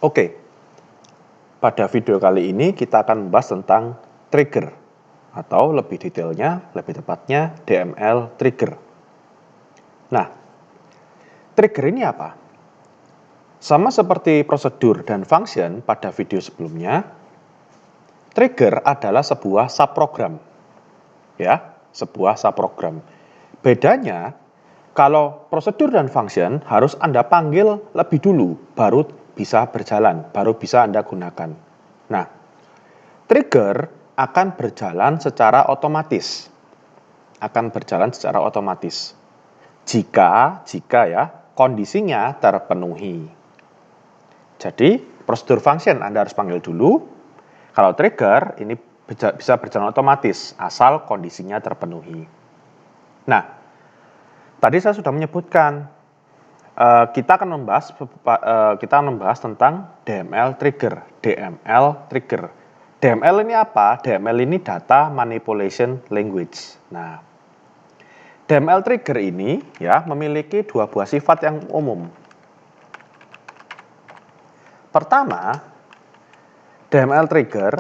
Oke, pada video kali ini kita akan membahas tentang trigger, atau lebih detailnya, lebih tepatnya DML trigger. Nah, trigger ini apa? Sama seperti prosedur dan function pada video sebelumnya, trigger adalah sebuah subprogram. Ya, sebuah subprogram. Bedanya, kalau prosedur dan function harus Anda panggil lebih dulu, baru bisa berjalan, baru bisa Anda gunakan. Nah, trigger akan berjalan secara otomatis. Jika ya, kondisinya terpenuhi. Jadi, prosedur function Anda harus panggil dulu. Kalau trigger, ini bisa berjalan otomatis, asal kondisinya terpenuhi. Nah, tadi saya sudah menyebutkan, kita akan membahas tentang DML trigger. DML ini apa? DML ini data manipulation language. Nah, DML trigger ini ya memiliki dua buah sifat yang umum. Pertama, DML trigger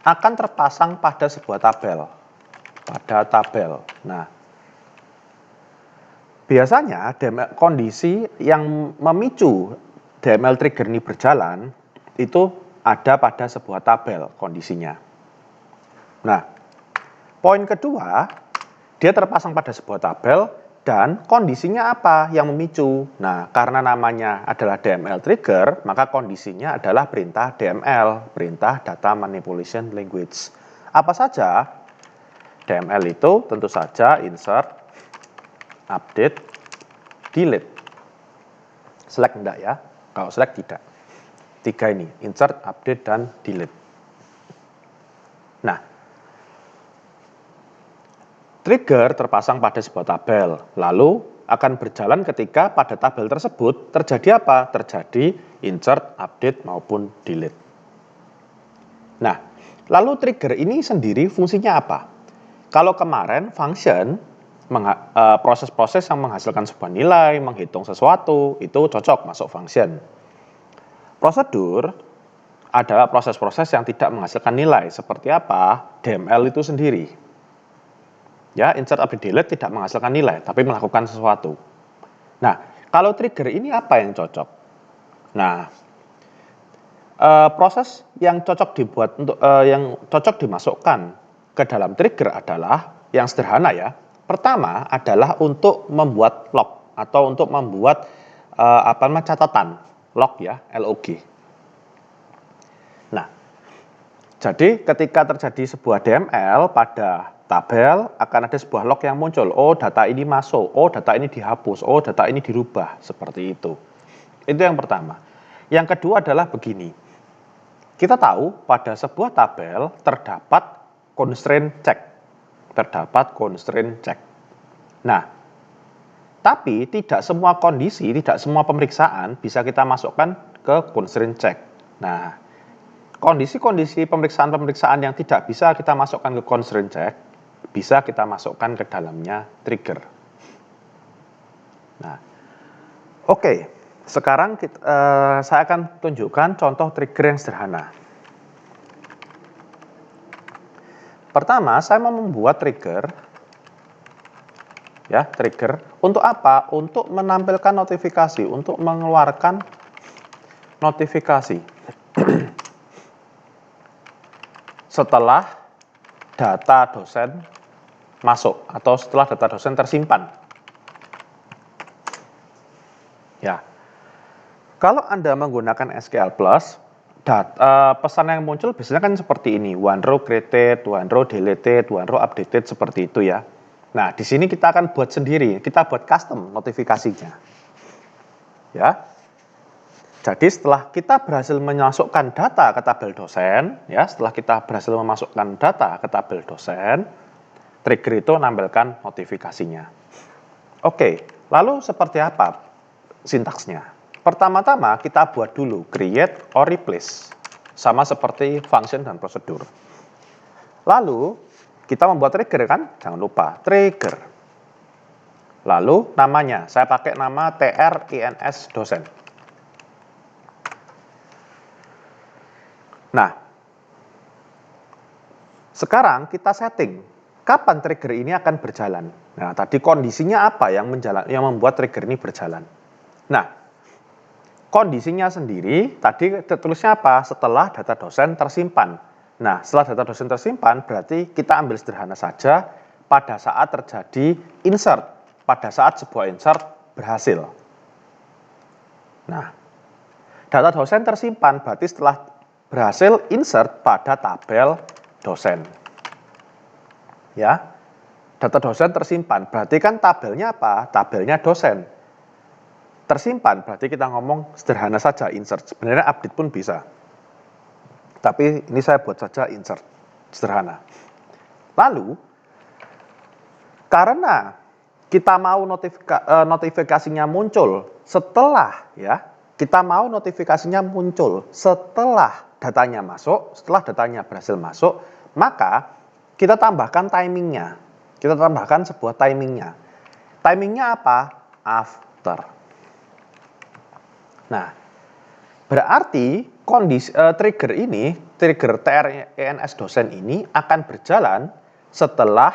akan terpasang pada sebuah tabel. Nah, biasanya kondisi yang memicu DML trigger ini berjalan itu ada pada sebuah tabel kondisinya. Nah, poin kedua, dia terpasang pada sebuah tabel dan kondisinya apa yang memicu? Nah, karena namanya adalah DML trigger, maka kondisinya adalah perintah DML, perintah data manipulation language. Apa saja? DML itu tentu saja insert, update, delete. Select enggak ya? Kalau select tidak. Tiga ini, insert, update, dan delete. Nah, trigger terpasang pada sebuah tabel, lalu akan berjalan ketika pada tabel tersebut terjadi apa? Terjadi insert, update, maupun delete. Nah, lalu trigger ini sendiri fungsinya apa? Kalau kemarin function, proses-proses yang menghasilkan sebuah nilai, menghitung sesuatu, itu cocok masuk function. Prosedur adalah proses-proses yang tidak menghasilkan nilai. Seperti apa? DML itu sendiri. Ya, insert, update, delete tidak menghasilkan nilai, tapi melakukan sesuatu. Nah, kalau trigger ini apa yang cocok? Nah, proses yang cocok dimasukkan ke dalam trigger adalah yang sederhana ya. Pertama adalah untuk membuat log atau untuk membuat catatan log ya, log. Nah, jadi ketika terjadi sebuah DML pada tabel akan ada sebuah log yang muncul. Oh, data ini masuk. Oh, data ini dihapus. Oh, data ini dirubah. Seperti itu. Itu yang pertama. Yang kedua adalah begini. Kita tahu pada sebuah tabel terdapat constraint check. Nah, tapi tidak semua kondisi, tidak semua pemeriksaan bisa kita masukkan ke constraint check. Nah, kondisi-kondisi pemeriksaan yang tidak bisa kita masukkan ke constraint check, bisa kita masukkan ke dalamnya trigger. Nah, oke. Sekarang saya akan tunjukkan contoh trigger yang sederhana. Pertama, saya mau membuat trigger. Ya, trigger. Untuk apa? Untuk menampilkan notifikasi, untuk mengeluarkan notifikasi. Setelah data dosen masuk atau setelah data dosen tersimpan. Ya. Kalau Anda menggunakan SQL Plus, pesan yang muncul biasanya kan seperti ini, one row created, one row deleted, one row updated, seperti itu ya. Nah, di sini kita akan buat sendiri, kita buat custom notifikasinya. Ya. Jadi setelah kita berhasil memasukkan data ke tabel dosen, ya, trigger itu menampilkan notifikasinya. Oke, lalu seperti apa sintaksnya? Pertama-tama kita buat dulu create or replace, sama seperti function dan prosedur. Lalu kita membuat trigger kan? Jangan lupa trigger. Lalu namanya, saya pakai nama trins dosen. Nah, sekarang kita setting kapan trigger ini akan berjalan. Nah, tadi kondisinya apa yang membuat trigger ini berjalan. Nah, kondisinya sendiri tadi tertulisnya apa? Setelah data dosen tersimpan. Nah, setelah data dosen tersimpan berarti kita ambil sederhana saja pada saat terjadi insert, pada saat sebuah insert berhasil. Nah, data dosen tersimpan berarti setelah berhasil insert pada tabel dosen. Ya, data dosen tersimpan berarti kan tabelnya apa? Tabelnya dosen. Tersimpan berarti kita ngomong sederhana saja insert. Sebenarnya update pun bisa. Tapi ini saya buat saja insert sederhana. Lalu karena kita mau notifikasinya muncul setelah setelah datanya masuk, setelah datanya berhasil masuk, maka kita tambahkan timingnya. Kita tambahkan sebuah timingnya. Timingnya apa? After. Nah, berarti trigger TRENS dosen ini akan berjalan setelah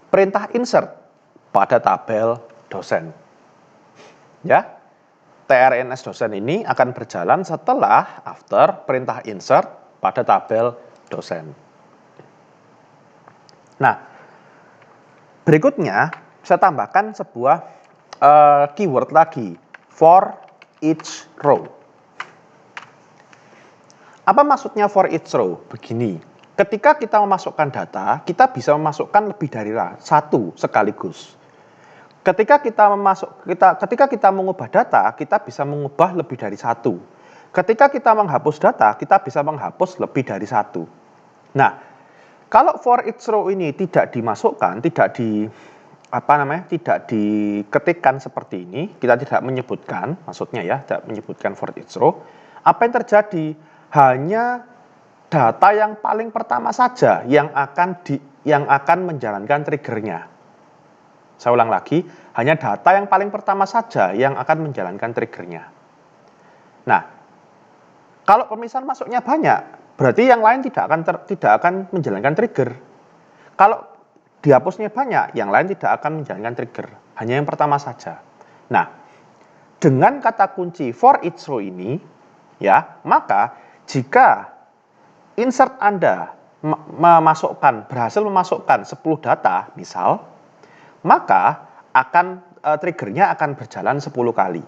perintah insert pada tabel dosen. Ya, TRENS dosen ini akan berjalan setelah after perintah insert pada tabel dosen. Nah, berikutnya saya tambahkan sebuah keyword lagi, for each row. Apa maksudnya for each row? Begini, ketika kita memasukkan data, kita bisa memasukkan lebih dari satu sekaligus. Ketika kita mengubah data, kita bisa mengubah lebih dari satu. Ketika kita menghapus data, kita bisa menghapus lebih dari satu. Nah, kalau for each row ini tidak dimasukkan, tidak diketikkan seperti ini, kita tidak menyebutkan, maksudnya ya, tidak menyebutkan for each row, apa yang terjadi? Hanya data yang paling pertama saja yang akan menjalankan triggernya. Saya ulang lagi, hanya data yang paling pertama saja yang akan menjalankan triggernya. Nah, kalau pemisahan masuknya banyak, berarti yang lain tidak akan menjalankan trigger. Kalau dihapusnya banyak, yang lain tidak akan menjalankan trigger. Hanya yang pertama saja. Nah, dengan kata kunci for each row ini, ya, maka jika insert Anda berhasil memasukkan 10 data, misal, maka triggernya akan berjalan 10 kali.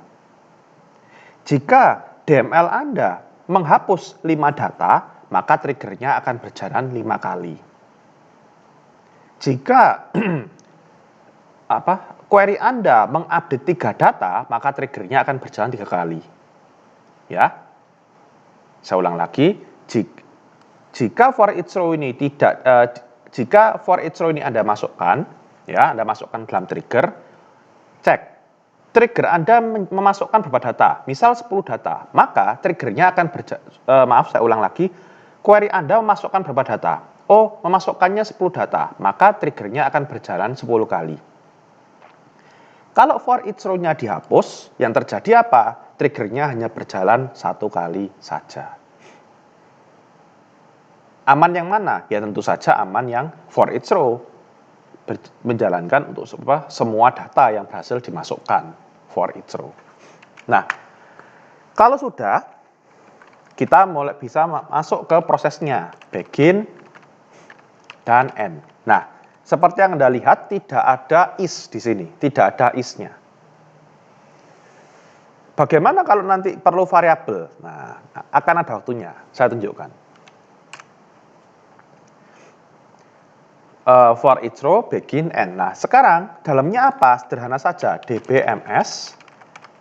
Jika DML Anda menghapus 5 data, maka triggernya akan berjalan 5 kali. Jika query Anda mengupdate 3 data, maka triggernya akan berjalan 3 kali. Ya. Saya ulang lagi, jika for each row ini Anda masukkan, ya, Anda masukkan dalam trigger, cek trigger Anda memasukkan berapa data, misal 10 data, maka triggernya akan saya ulang lagi, query Anda memasukkan berapa data? Oh, memasukkannya 10 data, maka triggernya akan berjalan 10 kali. Kalau for each row-nya dihapus, yang terjadi apa? Triggernya hanya berjalan 1 kali saja. Aman yang mana? Ya tentu saja aman yang for each row. Menjalankan untuk semua data yang berhasil dimasukkan for each row. Nah, kalau sudah, kita mulai bisa masuk ke prosesnya, begin dan end. Nah, seperti yang Anda lihat, tidak ada is di sini, tidak ada is-nya. Bagaimana kalau nanti perlu variabel? Nah, akan ada waktunya, saya tunjukkan. For each row, begin, end. Nah, sekarang dalamnya apa? Sederhana saja, dbms,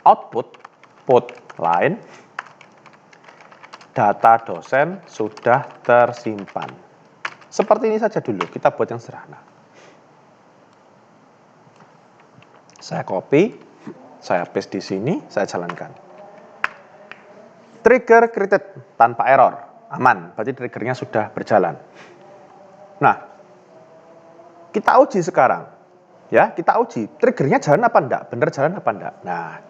output, put line, data dosen sudah tersimpan. Seperti ini saja dulu, kita buat yang sederhana. Saya copy, saya paste di sini, saya jalankan. Trigger created tanpa error, aman, berarti triggernya sudah berjalan. Nah, kita uji sekarang, ya, kita uji triggernya jalan apa enggak, benar jalan apa enggak. Nah,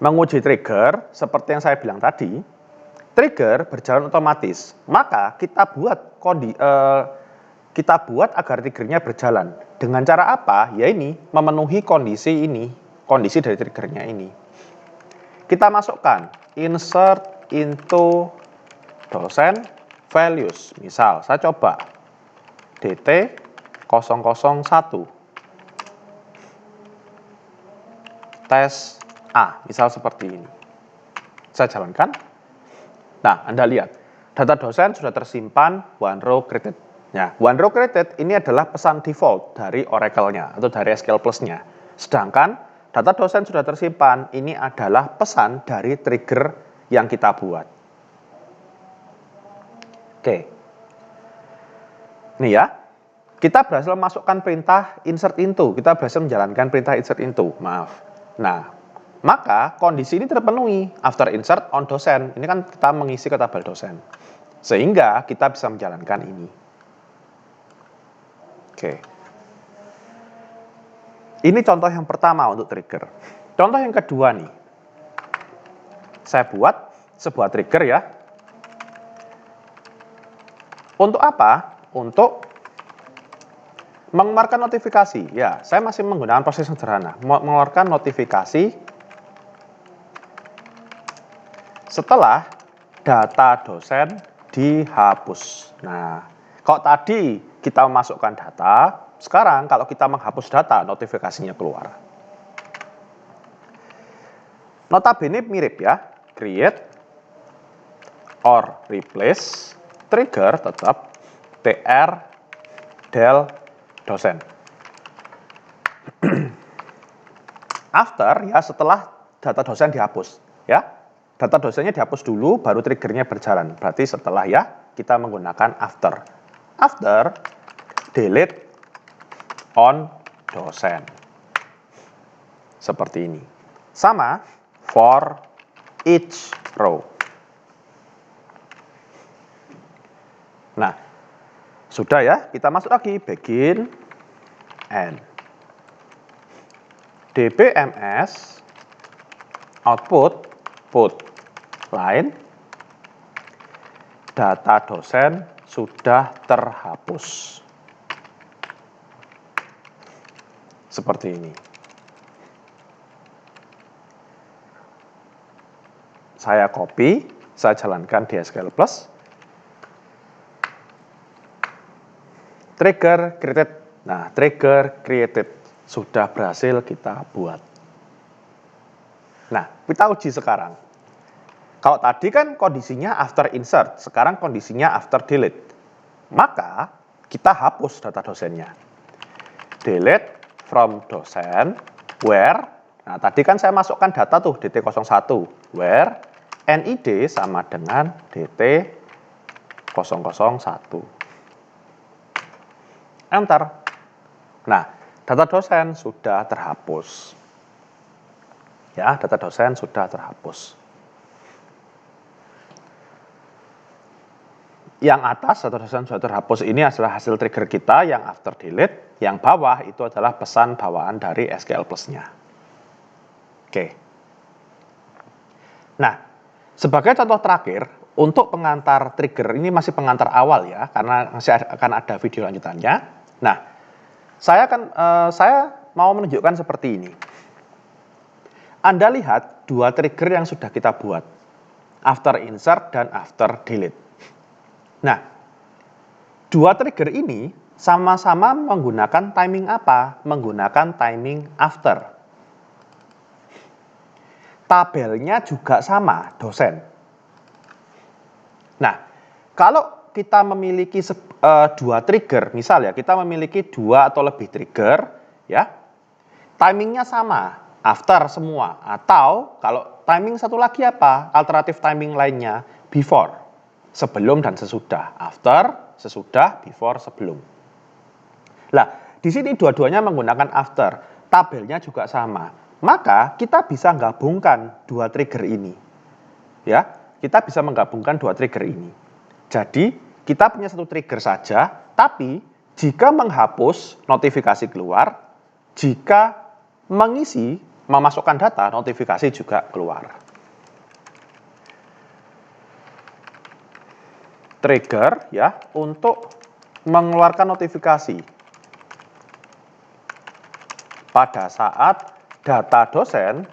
menguji trigger seperti yang saya bilang tadi, trigger berjalan otomatis, maka kita buat agar triggernya berjalan. Dengan cara apa? Ya ini, memenuhi kondisi ini, kondisi dari triggernya ini. Kita masukkan insert into dosen values. Misal, saya coba DT001 tes A, misal seperti ini. Saya jalankan. Nah, Anda lihat, data dosen sudah tersimpan one row created. Nah, one row created ini adalah pesan default dari Oracle-nya atau dari SQL Plus-nya. Sedangkan data dosen sudah tersimpan, ini adalah pesan dari trigger yang kita buat. Oke. Ini ya. Kita berhasil masukkan perintah insert into. Kita berhasil menjalankan perintah insert into. Maaf. Nah, maka kondisi ini terpenuhi after insert on dosen. Ini kan kita mengisi ke tabel dosen. Sehingga kita bisa menjalankan ini. Oke. Ini contoh yang pertama untuk trigger. Contoh yang kedua nih. Saya buat sebuah trigger ya. Untuk apa? Untuk mengeluarkan notifikasi. Ya, saya masih menggunakan proses sederhana. Mengeluarkan notifikasi setelah data dosen dihapus. Nah, kalau tadi kita memasukkan data, sekarang kalau kita menghapus data, notifikasinya keluar. Notabene mirip ya, create or replace, trigger tetap tr del dosen. After ya setelah data dosen dihapus ya. Data dosennya dihapus dulu baru triggernya berjalan. Berarti setelah ya kita menggunakan after. After delete on dosen. Seperti ini. Sama for each row. Nah, sudah ya, kita masuk lagi begin end. DBMS output put line data dosen sudah terhapus. Seperti ini. Saya copy, saya jalankan di SQL Plus. Trigger created. Nah, trigger created sudah berhasil kita buat. Nah, kita uji sekarang. Kalau tadi kan kondisinya after insert, sekarang kondisinya after delete. Maka kita hapus data dosennya. Delete from dosen where. Nah, tadi kan saya masukkan data tuh DT01 where NID sama dengan DT001. Enter. Nah, data dosen sudah terhapus. Ya, data dosen sudah terhapus. Yang atas, data dosen sudah terhapus ini adalah hasil trigger kita yang after delete. Yang bawah itu adalah pesan bawaan dari SQL Plus-nya. Oke. Nah, sebagai contoh terakhir, untuk pengantar trigger, ini masih pengantar awal ya, karena masih akan ada video lanjutannya. Nah, saya mau menunjukkan seperti ini. Anda lihat dua trigger yang sudah kita buat. After insert dan after delete. Nah, dua trigger ini sama-sama menggunakan timing apa? Menggunakan timing after. Tabelnya juga sama, dosen. Nah, kalau kita memiliki dua trigger, misal ya, kita memiliki dua atau lebih trigger, ya, timingnya sama, after semua. Atau kalau timing satu lagi apa? Alternatif timing lainnya, before, sebelum dan sesudah. After, sesudah, before, sebelum. Nah, di sini dua-duanya menggunakan after, tabelnya juga sama. Maka kita bisa menggabungkan dua trigger ini. Ya, kita bisa menggabungkan dua trigger ini. Jadi, kita punya satu trigger saja, tapi jika menghapus, notifikasi keluar. Jika mengisi, memasukkan data, notifikasi juga keluar. trigger ya untuk mengeluarkan notifikasi pada saat data dosen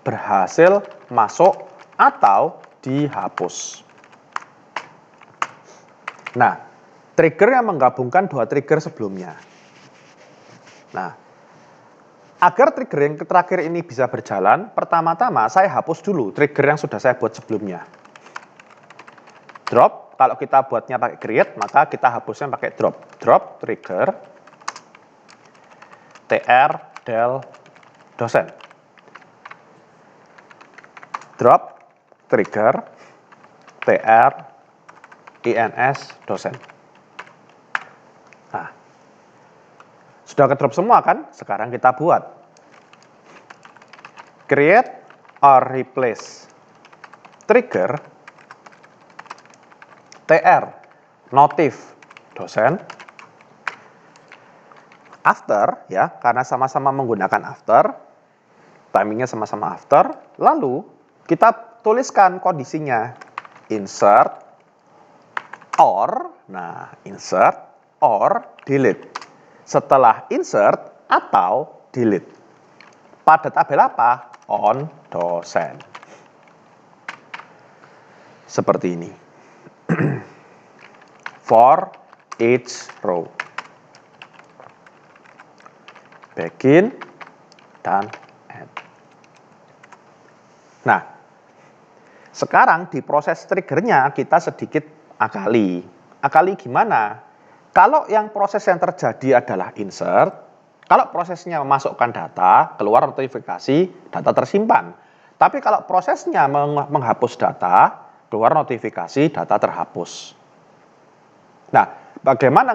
berhasil masuk atau dihapus. Nah, trigger yang menggabungkan dua trigger sebelumnya. Nah, agar trigger yang terakhir ini bisa berjalan, pertama-tama saya hapus dulu trigger yang sudah saya buat sebelumnya. Drop, kalau kita buatnya pakai create, maka kita hapusnya pakai drop. Drop trigger tr del dosen. Drop trigger tr ins dosen. Nah, sudah ke drop semua kan? Sekarang kita buat create or replace trigger tr notif dosen after ya, karena sama-sama menggunakan after, timingnya sama-sama after, lalu kita tuliskan kondisinya insert or, nah insert or delete. Setelah insert atau delete. Pada tabel apa? On dosen. Seperti ini. For each row. Begin dan end. Nah, sekarang di proses triggernya kita sedikit akali. Akali gimana? Kalau yang proses yang terjadi adalah insert, kalau prosesnya memasukkan data, keluar notifikasi, data tersimpan. Tapi kalau prosesnya menghapus data, keluar notifikasi, data terhapus. Nah, bagaimana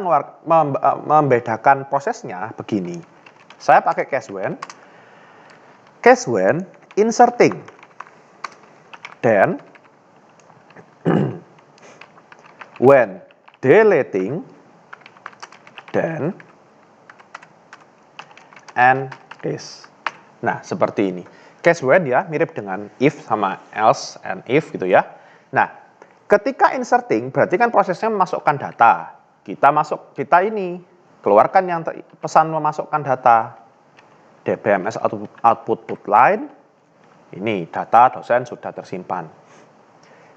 membedakan prosesnya? Begini. Saya pakai case when. Case when inserting. Then when deleting, then and this. Nah, seperti ini. Case when ya, mirip dengan if sama else and if gitu ya. Nah, ketika inserting berarti kan prosesnya memasukkan data. Kita ini keluarkan yang pesan memasukkan data. DBMS output line. Ini data dosen sudah tersimpan.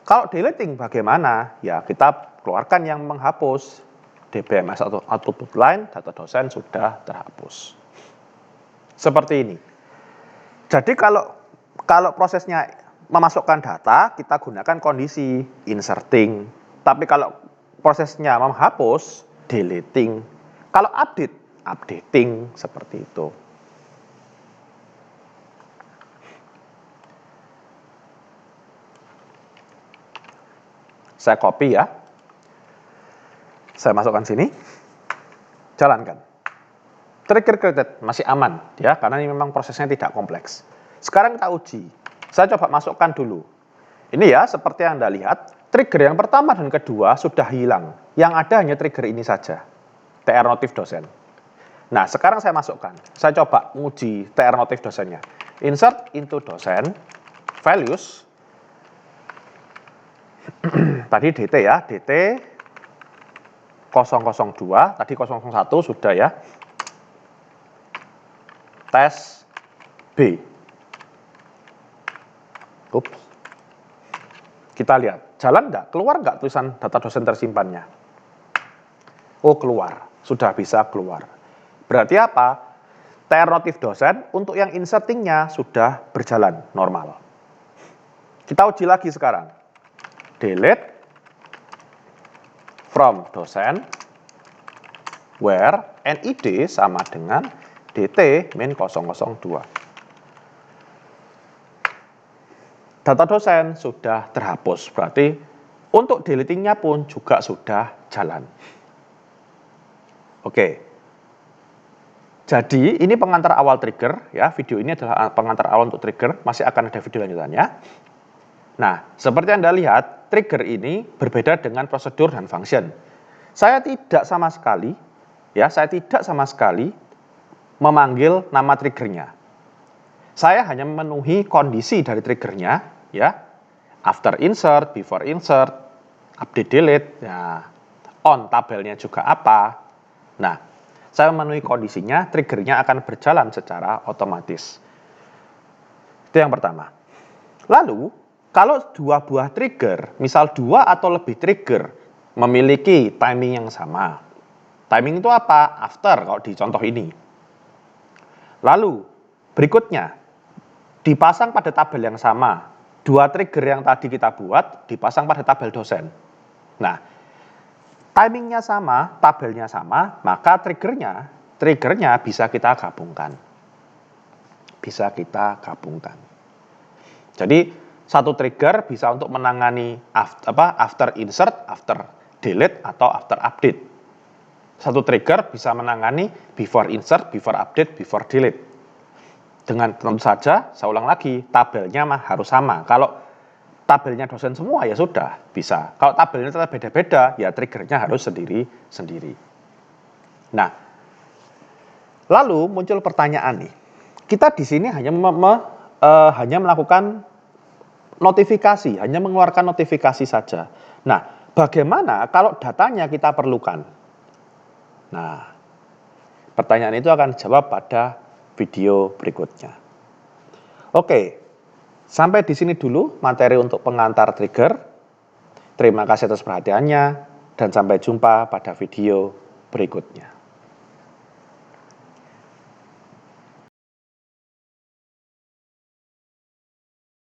Kalau deleting bagaimana? Ya, kita keluarkan yang menghapus. DBMS atau output line, data dosen sudah terhapus. Seperti ini. Jadi kalau prosesnya memasukkan data, kita gunakan kondisi inserting. Tapi kalau prosesnya menghapus, deleting. Kalau update, updating, seperti itu. Saya copy ya. Saya masukkan sini. Jalankan. Trigger created masih aman ya, karena ini memang prosesnya tidak kompleks. Sekarang kita uji. Saya coba masukkan dulu. Ini ya, seperti yang Anda lihat, trigger yang pertama dan kedua sudah hilang. Yang ada hanya trigger ini saja. TR notif dosen. Nah, sekarang saya masukkan. Saya coba uji TR notif dosennya. Insert into dosen, values. Tadi DT ya, DT 002, tadi 001 sudah ya. Tes B. Ups. Kita lihat, jalan nggak? Keluar nggak tulisan data dosen tersimpannya? Oh, keluar. Sudah bisa keluar. Berarti apa? TR notif dosen untuk yang insertingnya sudah berjalan normal. Kita uji lagi sekarang. Delete from dosen where NID sama dengan DT min 002. Data dosen sudah terhapus, berarti untuk deletingnya pun juga sudah jalan. Oke. Jadi ini pengantar awal trigger ya, video ini adalah pengantar awal untuk trigger, masih akan ada video lanjutannya. Nah, seperti Anda lihat, trigger ini berbeda dengan prosedur dan function. Saya tidak sama sekali memanggil nama triggernya. Saya hanya memenuhi kondisi dari triggernya, ya. After insert, before insert, update delete. Nah, on tabelnya juga apa? Nah, saya memenuhi kondisinya, triggernya akan berjalan secara otomatis. Itu yang pertama. Lalu, kalau dua buah trigger, misal dua atau lebih trigger, memiliki timing yang sama. Timing itu apa? After, kalau di contoh ini. Lalu, berikutnya, dipasang pada tabel yang sama. Dua trigger yang tadi kita buat, dipasang pada tabel dosen. Nah, timingnya sama, tabelnya sama, maka triggernya bisa kita gabungkan. Bisa kita gabungkan. Jadi, satu trigger bisa untuk menangani after insert, after delete, atau after update. Satu trigger bisa menangani before insert, before update, before delete. Dengan tentu saja, saya ulang lagi, tabelnya harus sama. Kalau tabelnya dosen semua ya sudah, bisa. Kalau tabelnya ternyata beda-beda, ya triggernya harus sendiri-sendiri. Nah, lalu muncul pertanyaan nih. Kita di sini hanya melakukan notifikasi, hanya mengeluarkan notifikasi saja. Nah, bagaimana kalau datanya kita perlukan? Nah, pertanyaan itu akan dijawab pada video berikutnya. Oke, sampai di sini dulu materi untuk pengantar trigger. Terima kasih atas perhatiannya, dan sampai jumpa pada video berikutnya.